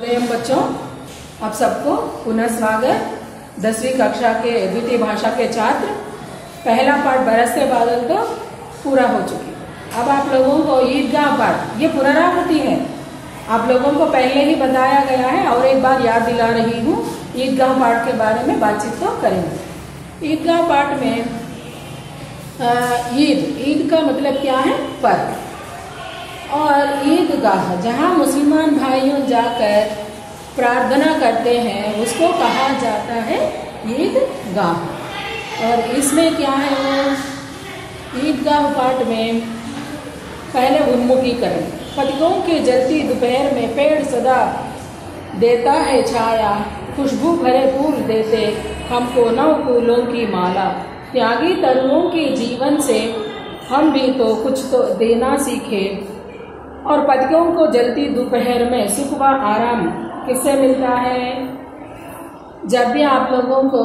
नमस्ते बच्चों, आप सबको पुनः स्वागत। 10वीं कक्षा के द्वितीय भाषा के छात्र, पहला पाठ बरसते बादल तो पूरा हो चुकी। अब आप लोगों को ईदगाह पाठ, ये पुनरावृत्ति है, आप लोगों को पहले ही बताया गया है और एक बार याद दिला रही हूँ। ईदगाह पाठ के बारे में बातचीत तो करेंगे। ईदगाह पाठ में ईद का मतलब क्या है? पर्व। और ईदगाह जहाँ मुसलमान भाइयों जाकर प्रार्थना करते हैं उसको कहा जाता है ईदगाह। और इसमें क्या है, वो ईदगाह पाठ में पहले उन्मुखीकरण। पथिकों के जलती दोपहर में पेड़ सदा देता है छाया, खुशबू भरे फूल देते हमको नव फूलों की माला। त्यागी तरुओं के जीवन से हम भी तो कुछ तो देना सीखे। और पथिकों को जलती दोपहर में सुख व आराम किससे मिलता है? जब भी आप लोगों को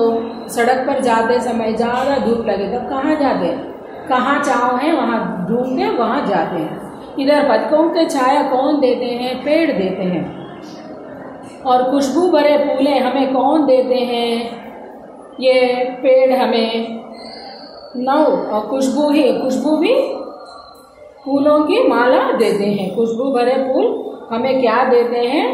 सड़क पर जाते समय ज़्यादा धूप लगे तब कहाँ जाते हैं? कहाँ छाँव है वहाँ ढूंढते वहाँ जाते हैं। इधर पथिकों के छाया कौन देते हैं? पेड़ देते हैं। और खुशबू भरे फूलें हमें कौन देते हैं? ये पेड़ हमें नव और खुशबू भी फूलों की माला देते हैं। खुशबू भरे फूल हमें क्या देते हैं?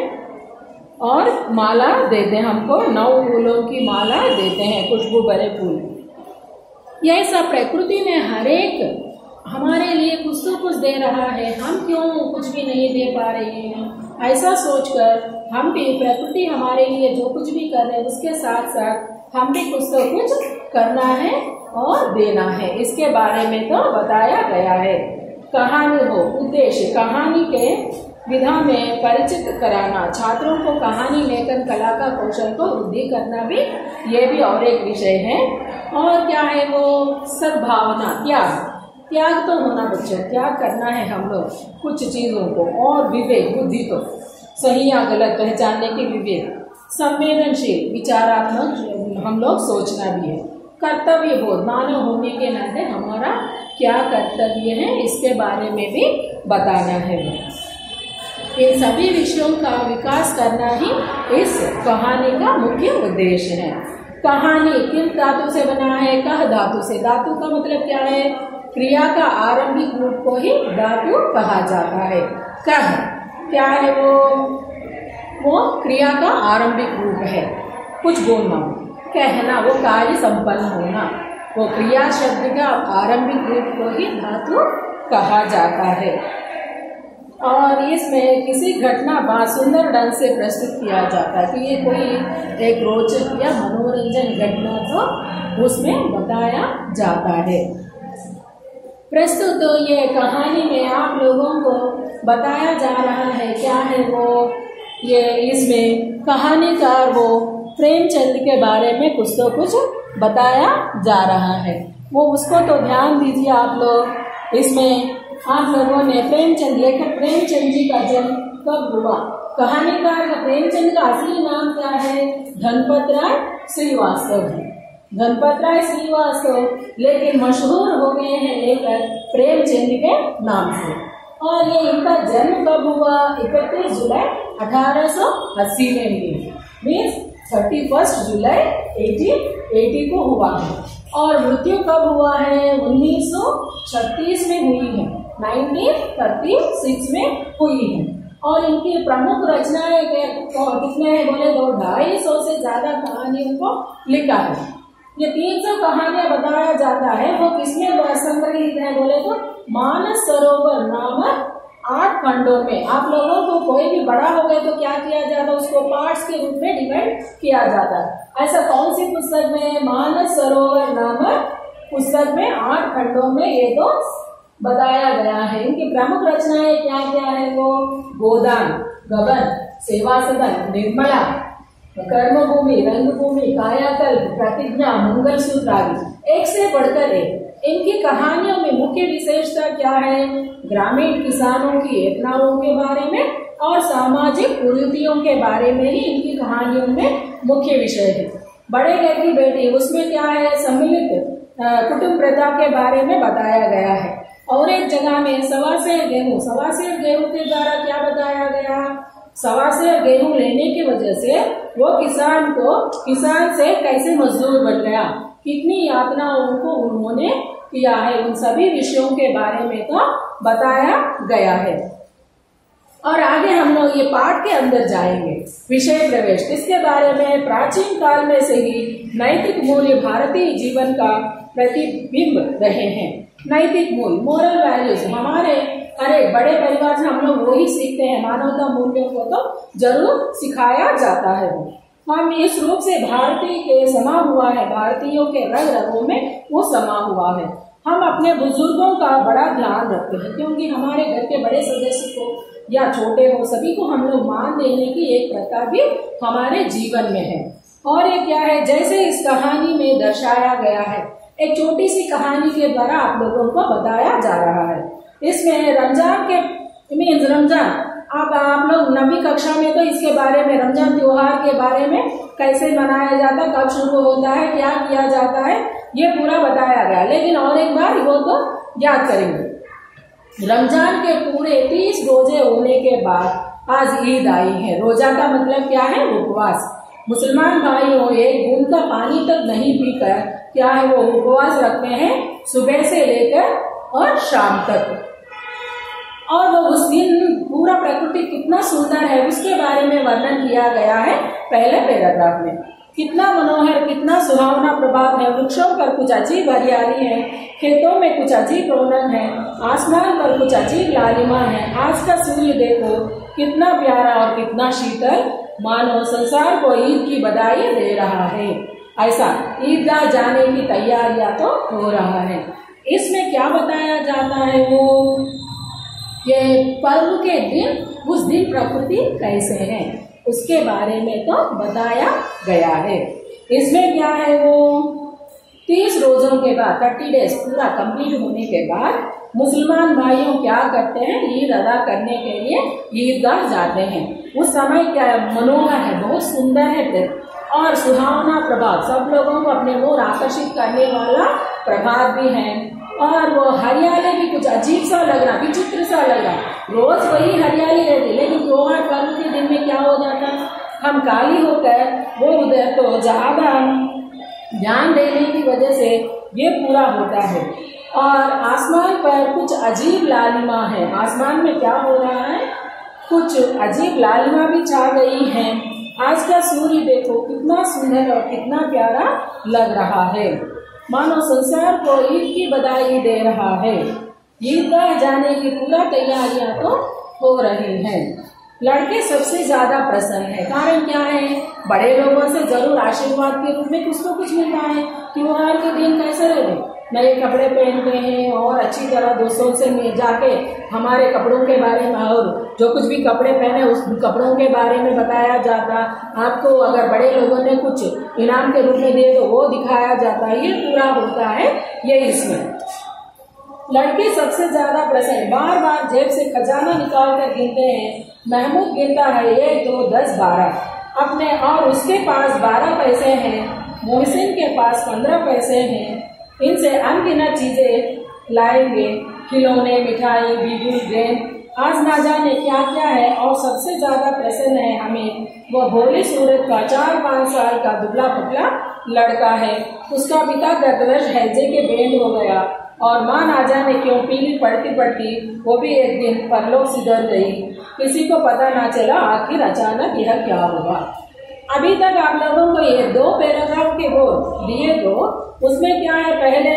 और माला देते हैं, हमको नौ फूलों की माला देते हैं, खुशबू भरे फूल। यह सब प्रकृति में हर एक हमारे लिए कुछ तो कुछ दे रहा है, हम क्यों कुछ भी नहीं दे पा रहे हैं? ऐसा सोचकर हम भी प्रकृति हमारे लिए जो कुछ भी कर रहे हैं उसके साथ साथ हम भी कुछ तो कुछ करना है और देना है। इसके बारे में तो बताया गया है। कहानी हो उद्देश्य, कहानी के विधा में परिचित कराना, छात्रों को कहानी लेकर कला का कौशल को वृद्धि करना भी, ये भी और एक विषय है। और क्या है वो? सद्भावना, त्याग तो होना बच्चों, त्याग करना है हम लोग कुछ चीजों को। और विवेक, बुद्धि तो सही या गलत पहचानने की विवेक। संवेदनशील, विचारात्मक हम लोग सोचना भी है। कर्तव्य बोध, मानव होने के नाते हमारा क्या कर्तव्य है इसके बारे में भी बताना है। इन सभी विषयों का विकास करना ही इस कहानी का मुख्य उद्देश्य है। कहानी किन धातु से बना है? कह धातु से। धातु का मतलब क्या है? क्रिया का आरंभिक रूप को ही धातु कहा जाता है। कह क्या है? वो क्रिया का आरंभिक रूप है, कुछ बोलना, कहना, वो कार्य संपन्न होना, वो क्रिया शब्द का आरंभिक रूप को ही धातु कहा जाता है। और इसमें किसी घटना को सुंदर ढंग से प्रस्तुत किया जाता है कि ये कोई एक रोचक या मनोरंजन घटना तो उसमें बताया जाता है। प्रस्तुत तो ये कहानी में आप लोगों को बताया जा रहा है क्या है वो? ये इसमें कहानीकार वो प्रेमचंद के बारे में कुछ तो कुछ बताया जा रहा है, वो उसको तो ध्यान दीजिए आप लोग। इसमें आप लोगों ने प्रेमचंद, लेखक प्रेमचंद जी का जन्म कब हुआ? कहानीकार का प्रेमचंद का असली नाम क्या है? धनपत राय श्रीवास्तव है। धनपत राय श्रीवास्तव, लेकिन मशहूर हो गए हैं लेखक प्रेमचंद के नाम से। और ये इनका जन्म कब हुआ? 31 जुलाई 1880 में, मीन्स 31 जुलाई 1880 को हुआ है। और मृत्यु कब हुआ है? 1936 में हुई है, 1936 में हुई है। और इनकी प्रमुख रचनाएं कितने हैं बोले तो 250 से ज्यादा कहानियों को लिखा है। ये 300 कहानियां बताया जाता है, वो किसमें संग्रहित है बोले तो मानस सरोवर नामक 8 खंडों में। आप लोगों को कोई भी बड़ा हो गए तो क्या किया जाता है? उसको पार्ट्स के रूप में डिवाइड किया जाता है। ऐसा कौन सी पुस्तक में? मानस सरोवर नामक पुस्तक में 8 खंडों में ये तो बताया गया है। इनकी प्रमुख रचनाएं क्या क्या है वो? गोदान, गबन, सेवा सदन, निर्मला, कर्मभूमि, रंगभूमि, कायाकल्प, प्रतिज्ञा, मंगलसूत्र आदि, एक से बढ़कर एक। इनकी कहानियों में मुख्य विशेषता क्या है? ग्रामीण किसानों की घटनाओं के बारे में और सामाजिक कुरीतियों के बारे में ही इनकी कहानियों में मुख्य विषय है। बड़े घर की बेटी, उसमें क्या है? सम्मिलित कुटुंब प्रथा के बारे में बताया गया है। और एक जगह में 1.25 गेहूं के द्वारा क्या बताया गया? सवा से गेहूं लेने की वजह से वो किसान से कैसे मजदूर बन गया, कितनी यातनाओं को उन्होंने किया है, उन सभी विषयों के बारे में तो बताया गया है। और आगे हम लोग ये पाठ के अंदर जाएंगे, विषय प्रवेश। इसके बारे में प्राचीन काल में से ही नैतिक मूल्य भारतीय जीवन का प्रतिबिंब रहे हैं। नैतिक मूल्य, मोरल वैल्यूज, हमारे अरे बड़े परिवार से हम लोग वही सीखते हैं। मानवता मूल्यों को तो जरूर सिखाया जाता है। हम इस रूप से भारतीय के समा हुआ है, भारतीयों के रग रगों में वो समा हुआ है। हम अपने बुजुर्गों का बड़ा ध्यान रखते हैं, क्योंकि हमारे घर के बड़े सदस्य को या छोटे हो, सभी को हम लोग मान देने की एक प्रथा भी हमारे जीवन में है। और ये क्या है, जैसे इस कहानी में दर्शाया गया है, एक छोटी सी कहानी के द्वारा आप लोगों को बताया जा रहा है। इसमें रमजान अब आप लोग नवी कक्षा में तो इसके बारे में, रमजान त्योहार के बारे में कैसे मनाया जाता है, कब शुरू होता है, क्या किया जाता है, ये पूरा बताया गया। लेकिन और एक बार वो तो याद करेंगे। रमजान के पूरे 30 रोजे होने के बाद आज ईद आई है। रोजा का मतलब क्या है, उपवास। मुसलमान भाइयों एक बूंद का पानी तक नहीं पीकर क्या है वो उपवास रखते हैं, सुबह से लेकर और शाम तक। और वो उस दिन पूरा प्रकृति कितना सुंदर है उसके बारे में वर्णन किया गया है पहले पैराग्राफ में। कितना मनोहर, कितना सुहावना प्रभात है, वृक्षों पर कुछ अजीब हरियाली है, खेतों में कुछ अजीब रौनक है, आसमान पर कुछ अजीब लालिमा है। आज का सूर्य देखो कितना प्यारा और कितना शीतल, मानो संसार को ईद की बधाई दे रहा है। ऐसा ईदगाह जाने की तैयारियां तो हो रहा है। इसमें क्या बताया जाता है, वो ये पर्व के दिन, उस दिन प्रकृति कैसे है उसके बारे में तो बताया गया है। इसमें क्या है, वो 30 रोजों के बाद 30 डेज पूरा कंप्लीट होने के बाद मुसलमान भाइयों क्या करते हैं, ईद अदा करने के लिए ईदगाह जाते हैं। उस समय क्या मनोहर है, बहुत सुंदर है और सुहावना प्रभात, सब लोगों को अपने ओर आकर्षित करने वाला प्रभात भी है। और वो हरियाली भी कुछ अजीब सा लग रहा, विचित्र सा लग रहा। रोज वही हरियाली रहती, लेकिन त्योहार पर्व के दिन में क्या हो जाता है, हम काली होकर वो उधर तो ज्यादा ध्यान देने की वजह से ये पूरा होता है। और आसमान पर कुछ अजीब लालिमा है, आसमान में क्या हो रहा है, कुछ अजीब लालिमा भी छा गई है। आज का सूर्य देखो कितना सुंदर और कितना प्यारा लग रहा है, मानो संसार को ईद की बधाई दे रहा है। ईदगाह जाने की पूरा तैयारियां तो हो रही हैं। लड़के सबसे ज्यादा प्रसन्न है, कारण क्या है, बड़े लोगों से जरूर आशीर्वाद के रूप में कुछ तो कुछ मिलता है। त्योहार के दिन कैसे रहे, नए कपड़े पहनते हैं और अच्छी तरह दोस्तों से जाके हमारे कपड़ों के बारे में और जो कुछ भी कपड़े पहने उस कपड़ों के बारे में बताया जाता। आपको अगर बड़े लोगों ने कुछ इनाम के रूप में दिए तो वो दिखाया जाता। ये पूरा होता है ये इसमें। लड़के सबसे ज्यादा प्रसन्न, बार बार जेब से खजाना निकाल कर गिनते हैं। महमूद गिनता है 1 2 10 12 अपने, और उसके पास 12 पैसे हैं। मोहसिन के पास 15 पैसे हैं। इनसे अनगिनत चीजें लाएंगे, खिलौने, मिठाई, बीड़ी, गेंद, आज ना जाने क्या क्या है। और सबसे ज्यादा प्रसन्न है हमें वो भोली सूरत का 4-5 साल का दुबला पतला लड़का है। उसका पिता गतवर्ष हैजे के बेंड हो गया और माँ ना जाने क्यों पीली पड़ती पड़ती वो भी एक दिन परलोक सिधर गई। किसी को पता ना चला आखिर अचानक यह क्या हुआ। अभी तक आप लोगों को ये 2 पैराग्राफ के वो दिए तो उसमें क्या है, पहले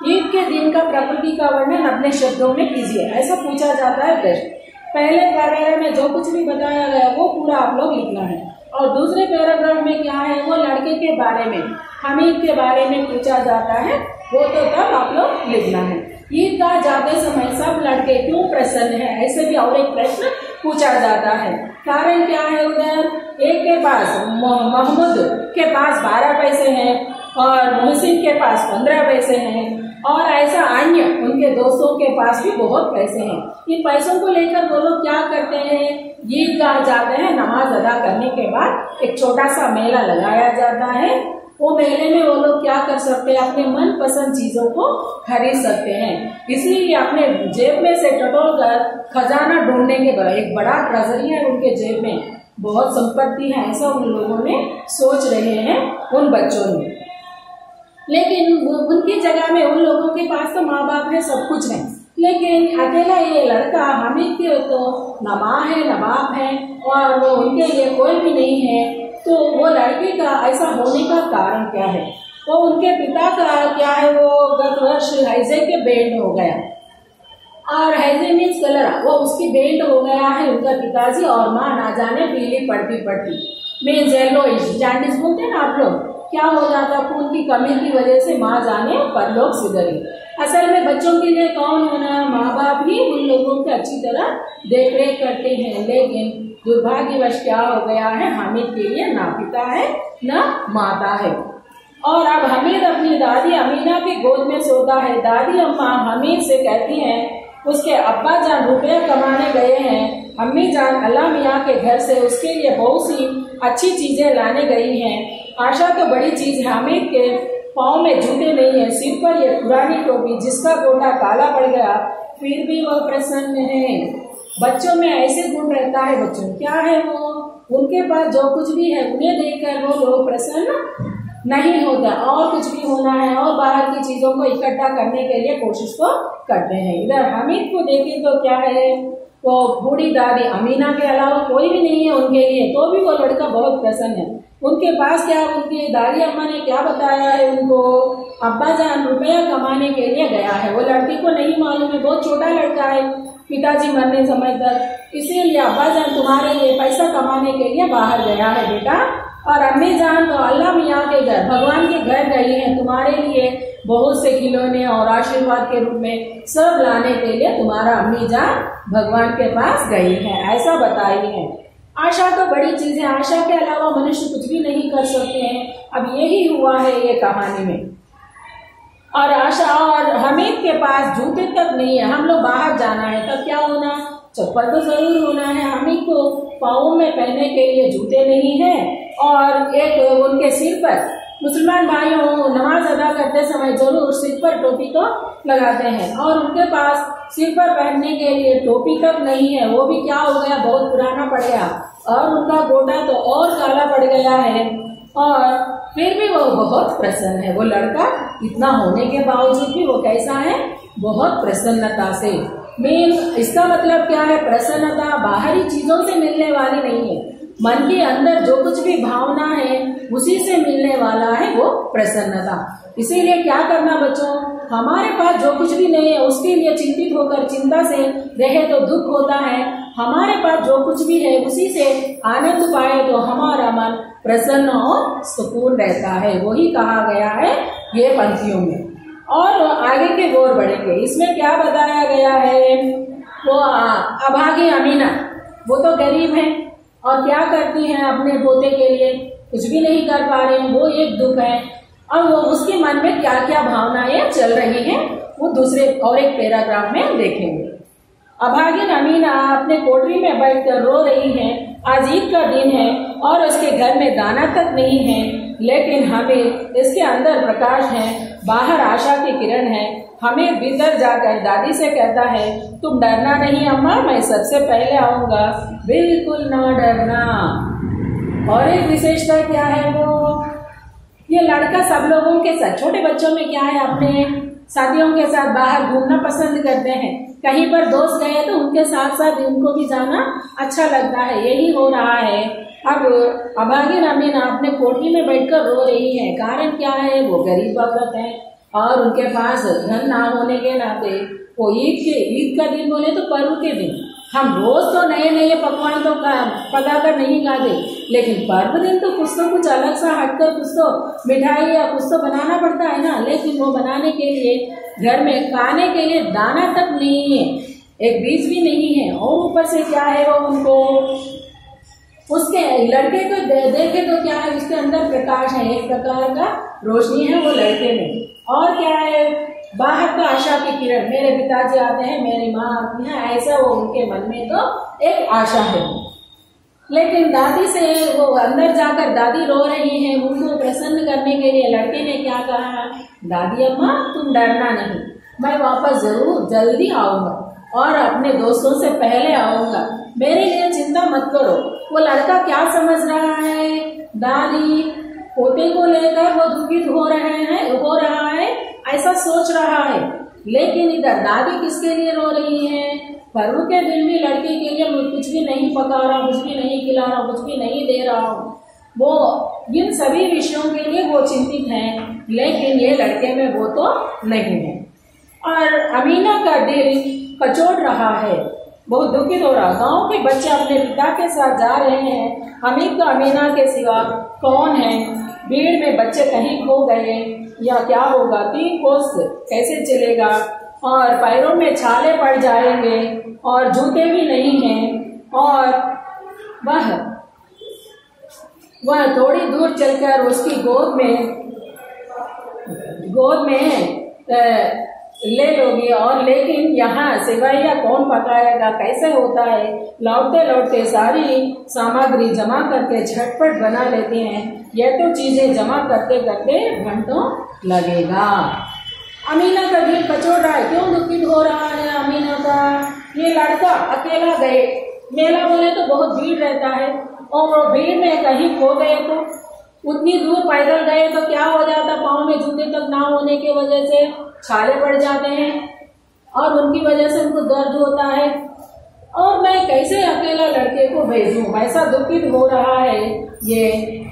ईद के दिन का प्रकृति का वर्णन अपने शब्दों में कीजिए, ऐसा पूछा जाता है प्रश्न। पहले पैराग्राफ में जो कुछ भी बताया गया वो पूरा आप लोग लिखना है। और दूसरे पैराग्राफ में क्या है, वो लड़के के बारे में, हमीद के बारे में पूछा जाता है, वो तो तब आप लोग लिखना है। ईदगाह जाते समय सब लड़के क्यों प्रसन्न है, ऐसे भी और एक प्रश्न पूछा जाता है। कारण क्या है, उधर एक के पास महमूद के पास 12 पैसे हैं और मोहसिन के पास 15 पैसे हैं और ऐसा अन्य उनके दोस्तों के पास भी बहुत पैसे हैं। इन पैसों को लेकर वो लोग क्या करते हैं, ईदगाह जाते हैं। नमाज अदा करने के बाद एक छोटा सा मेला लगाया जाता है वो मेले में वो लोग क्या कर सकते हैं, अपने मनपसंद चीजों को खरीद सकते हैं। इसलिए अपने जेब में से टटोल कर खजाना ढूंढने के बाद एक बड़ा ट्रेजरी है उनके जेब में, बहुत संपत्ति है, ऐसा उन लोगों ने सोच रहे हैं उन बच्चों ने। लेकिन उनकी जगह में उन लोगों के पास तो माँ बाप है, सब कुछ है, लेकिन अकेला ये लड़का हामिद के तो न माँ है न बाप है और वो उनके लिए कोई भी नहीं है। तो वो लड़के का ऐसा होने का कारण क्या है? वो उनके पिता का क्या है, वो गत वर्ष हैजे के बैंड हो गया, और हैजे मीन्स कलर, वो उसकी बैंड हो गया है उनका पिताजी, और माँ ना जाने पीली पड़ती पड़ती मीन्स येलोइश, जैंडिस बोलते हैं ना आप लोग, क्या हो जाता खून की कमी की वजह से माँ जाने परलोक सिधरी। असल में बच्चों के लिए कौन होना, माँ बाप ही उन लोगों की अच्छी तरह देख रेख करते हैं, लेकिन दुर्भाग्यवश क्या हो गया है, हामिद के लिए ना पिता है न माता है। और अब हामिद अपनी दादी अमीना की गोद में सोता है। दादी अम्मा हामिद से कहती हैं उसके अब्बा जान रुपया कमाने गए हैं, अम्मी जान अल्लाह मियाँ के घर से उसके लिए बहुत सी अच्छी चीजें लाने गई हैं। आशा तो बड़ी चीज है, हामिद के पाँव में जूते नहीं है, सिर पर यह पुरानी टोपी जिसका गोटा काला पड़ गया, फिर भी वह प्रसन्न है। बच्चों में ऐसे गुण रहता है, बच्चों क्या है वो, उनके पास जो कुछ भी है उन्हें देखकर वो लोग प्रसन्न नहीं होता, और कुछ भी होना है और बाहर की चीजों को इकट्ठा करने के लिए कोशिश तो करते हैं। इधर हामिद को देखें तो क्या है, वो बूढ़ी दादी अमीना के अलावा कोई भी नहीं है उनके लिए, तो भी वो लड़का बहुत प्रसन्न है। उनके पास क्या, उनकी दादी अम्मा ने क्या बताया है उनको, अब्बा जान रुपया कमाने के लिए गया है। वो लड़की को नहीं मालूम है, बहुत छोटा लड़का है पिताजी मरने समय तक, इसीलिए अब्बा जान तुम्हारे लिए पैसा कमाने के लिए बाहर गया है बेटा, और अम्मी जान तो अल्लाह मियाँ के घर, भगवान के घर गई है, तुम्हारे लिए बहुत से खिलौने और आशीर्वाद के रूप में सब लाने के लिए तुम्हारा अम्मी जान भगवान के पास गई है, ऐसा बताई है। आशा तो बड़ी चीज है, आशा के अलावा मनुष्य कुछ भी नहीं कर सकते हैं। अब यही हुआ है ये कहानी में। और आशा और हमीद के पास जूते तक नहीं है, हम लोग बाहर जाना है तब क्या होना, चप्पल तो जरूर होना है। हमीद को पाँव में पहनने के लिए जूते नहीं है, और एक उनके सिर पर, मुसलमान भाइयों नमाज अदा करते समय जरूर सिर पर टोपी तो लगाते हैं, और उनके पास सिर पर पहनने के लिए टोपी तक नहीं है, वो भी क्या हो गया, बहुत पुराना पड़ गया, और उनका गोटा तो और काला पड़ गया है। और फिर भी वो बहुत प्रसन्न है, वो लड़का इतना होने के बावजूद भी वो कैसा है, बहुत प्रसन्नता से। मेन इसका मतलब क्या है, प्रसन्नता बाहरी चीजों से मिलने वाली नहीं है, मन के अंदर जो कुछ भी भावना है उसी से मिलने वाला है वो प्रसन्नता। इसीलिए क्या करना बच्चों, हमारे पास जो कुछ भी नहीं है उसके लिए चिंतित होकर चिंता से रहे तो दुख होता है, हमारे पास जो कुछ भी है उसी से आनंद पाए तो हमारा मन प्रसन्न और सुकून रहता है। वही कहा गया है ये पंक्तियों में। और आगे के ओर बढ़ेंगे, इसमें क्या बताया गया है, वो अभागी अमीना, वो तो गरीब है और क्या करती हैं, अपने पोते के लिए कुछ भी नहीं कर पा रहे हैं, वो एक दुख है। और वो उसके मन में क्या क्या भावनाएं चल रही हैं वो दूसरे और एक पैराग्राफ में देखेंगे। अभागिन अमीना अपने कोठरी में बैठकर रो रही है। आज ईद का दिन है और उसके घर में दाना तक नहीं है, लेकिन हमें इसके अंदर प्रकाश है, बाहर आशा की किरण है। हमें भीतर जाकर दादी से कहता है, तुम डरना नहीं अम्मा, मैं सबसे पहले आऊंगा, बिल्कुल ना डरना। और एक विशेषता क्या है, वो ये लड़का सब लोगों के साथ, छोटे बच्चों में क्या है, अपने साथियों के साथ बाहर घूमना पसंद करते हैं, कहीं पर दोस्त गए तो उनके साथ साथ उनको भी जाना अच्छा लगता है। यही हो रहा है। अब अभागिन अमीना अपने कोठी में बैठकर रो रही है। कारण क्या है, वो गरीब औरत है और उनके पास धन ना होने के नाते वो ईद का दिन बोले तो पर्व के दिन, हम रोज तो नए नए पकवान तो पका कर नहीं खाते, लेकिन पर्व दिन तो कुछ अलग सा हटकर कुछ तो मिठाई या कुछ तो बनाना पड़ता है ना। लेकिन वो बनाने के लिए घर में खाने के लिए दाना तक नहीं है, एक बीज भी नहीं है, और ऊपर से क्या है, वो उनको उसके लड़के को देखे तो क्या है, उसके अंदर प्रकाश है, एक प्रकार का रोशनी है वो लड़के में। और क्या है, बाहर तो आशा की किरण, मेरे पिताजी आते हैं, मेरी माँ आती है, ऐसा वो उनके मन में तो एक आशा है। लेकिन दादी से वो अंदर जाकर दादी रो रही है, उनको प्रसन्न करने के लिए लड़के ने क्या कहा, दादी अम्मा तुम डरना नहीं, मैं वापस जरूर जल्दी आऊंगा और अपने दोस्तों से पहले आऊंगा, मेरे लिए चिंता मत करो। वो लड़का क्या समझ रहा है, दादी पोते को लेकर वो दुखित हो रहा है ऐसा सोच रहा है। लेकिन इधर दादी किसके लिए रो रही है, परु के दिल में लड़के के लिए कुछ भी नहीं पका रहा, कुछ भी नहीं खिला रहा, कुछ भी नहीं दे रहा हूँ, वो इन सभी विषयों के लिए वो चिंतित है, लेकिन ये लड़के में वो तो नहीं है। और अमीना का दिल कचोट रहा है, बहुत दुखित हो रहा। गांव के बच्चे अपने पिता के साथ जा रहे हैं, हमीद का अमीना के सिवा कौन है, भीड़ में बच्चे कहीं खो गए या क्या होगा, 3 कोस कैसे चलेगा और पैरों में छाले पड़ जाएंगे और जूते भी नहीं हैं। और वह थोड़ी दूर चलकर उसकी गोद में ले लोगी, और लेकिन यहाँ सेवैया कौन पकाएगा, कैसे होता है। लौटते लौटते सारी सामग्री जमा करके झटपट बना लेते हैं। ये तो चीजें जमा करते करते घंटों लगेगा। अमीना का दिल कचोट रहा है, क्यों दुखित हो रहा है अमीना का। ये लड़का अकेला गए, मेला बोले तो बहुत भीड़ रहता है, और भीड़ में कहीं खो गए तो उतनी दूर पैदल गए तो क्या हो जाता, पाँव में जूते तक ना होने की वजह से छाले पड़ जाते हैं और उनकी वजह से उनको दर्द होता है। और मैं कैसे अकेला लड़के को भेजूं, ऐसा दुखित हो रहा है ये।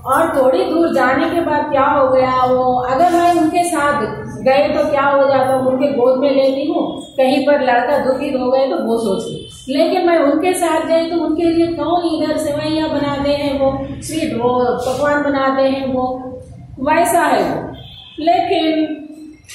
और थोड़ी दूर जाने के बाद क्या हो गया, वो अगर मैं उनके साथ गए तो क्या हो जाता, उनके गोद में लेती हूँ, कहीं पर लड़का दुखित हो गए तो वो सोचती। लेकिन मैं उनके साथ गई तो उनके लिए कौन इधर सेवैया बनाते हैं, वो स्वीट वो पकवान बनाते हैं, वो वैसा है वो। लेकिन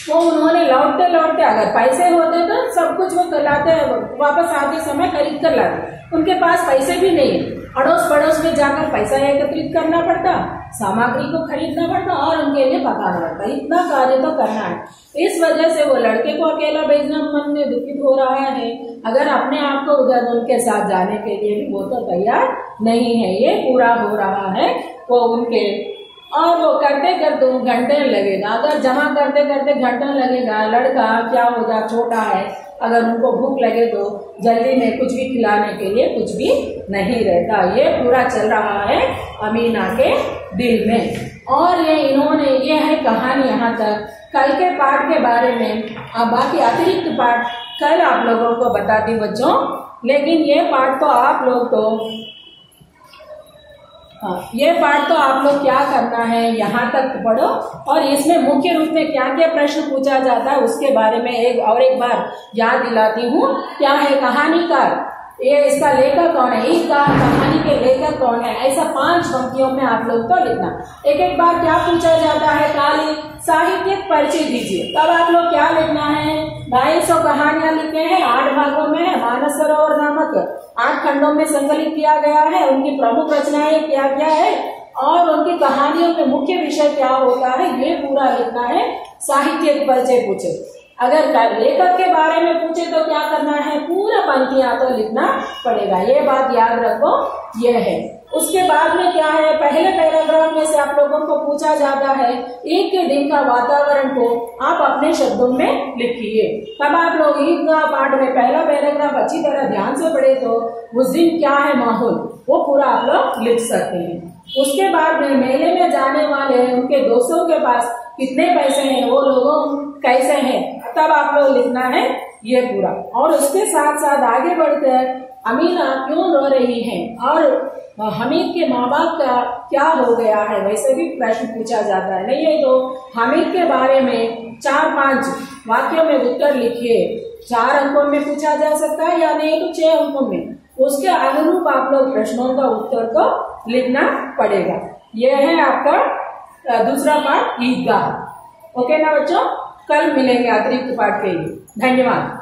वो उन्होंने लौटते लौटते अगर पैसे होते तो सब कुछ वो लाते, वापस आते समय खरीद कर लाते। उनके पास पैसे भी नहीं, अड़ोस पड़ोस में जाकर पैसा एकत्रित करना पड़ता, सामग्री को खरीदना पड़ता और उनके लिए पकाना पड़ता। इतना कार्य तो करना है। इस वजह से वो लड़के को अकेला भेजना मन में दुखित हो रहा है। अगर अपने आप को उधर उनके साथ जाने के लिए भी वो तो तैयार नहीं है। ये पूरा हो रहा है वो उनके, और वो करते करते घंटे लगेगा। अगर जमा करते करते घंटा लगेगा, लड़का क्या होगा, छोटा है, अगर उनको भूख लगे तो जल्दी में कुछ भी खिलाने के लिए कुछ भी नहीं रहता। ये पूरा चल रहा है अमीना के दिल में। और ये है कहानी यहाँ तक। कल के पाठ के बारे में बाकी अतिरिक्त पाठ कल आप लोगों को बताती बच्चों, लेकिन ये पाठ तो आप लोग क्या करना है, यहाँ तक पढ़ो। और इसमें मुख्य रूप में क्या क्या प्रश्न पूछा जाता है उसके बारे में एक बार याद दिलाती हूँ। क्या है कहानीकार, ये इसका लेखक कौन है, इस कहानी के लेखक कौन है, ऐसा 5 पंक्तियों में आप लोग को लिखना। एक बार क्या पूछा जाता है, काली साहित्यिक परिचय दीजिए। तब आप लोग क्या लिखना है, 250 कहानियां लिखे हैं, 8 भागों में है। मानस सरोवर नामक 8 खंडों में संकलित किया गया है। उनकी प्रमुख रचनाएं क्या क्या है और उनकी कहानियों में मुख्य विषय क्या होता है, ये पूरा लिखना है। साहित्यिक परिचय पूछे, अगर लेखक के बारे में पूछे तो क्या करना है, पूरा पंक्तियां तो लिखना पड़ेगा। ये बात याद रखो, ये है। उसके बाद में क्या है, पहले पैराग्राफ में से आप लोगों को पूछा जाता है ईद के दिन का वातावरण को आप अपने शब्दों में लिखिए। तब आप लोग ईद का पाठ में पहला पैराग्राफ अच्छी तरह ध्यान से पढ़े तो उस दिन क्या है माहौल, वो पूरा आप लोग लिख सकते हैं। उसके बाद में मेले में जाने वाले उनके दोस्तों के पास कितने पैसे हैं, वो लोगों कैसे हैं, तब आप लोग लिखना है ये पूरा। और उसके साथ साथ आगे बढ़कर अमीना क्यों रो रही है और हमीद के माँ बाप का क्या हो गया है, वैसे भी प्रश्न पूछा जाता है। नहीं है तो हमीद के बारे में 4-5 वाक्यों में उत्तर लिखिए। 4 अंकों में पूछा जा सकता है या नहीं तो 6 अंकों में, उसके अनुरूप आप लोग प्रश्नों का उत्तर को लिखना पड़ेगा। यह है आपका दूसरा पाठ ईदगाह। ओके ना बच्चों, कल मिलेंगे अतिरिक्त पाठ के लिए। धन्यवाद।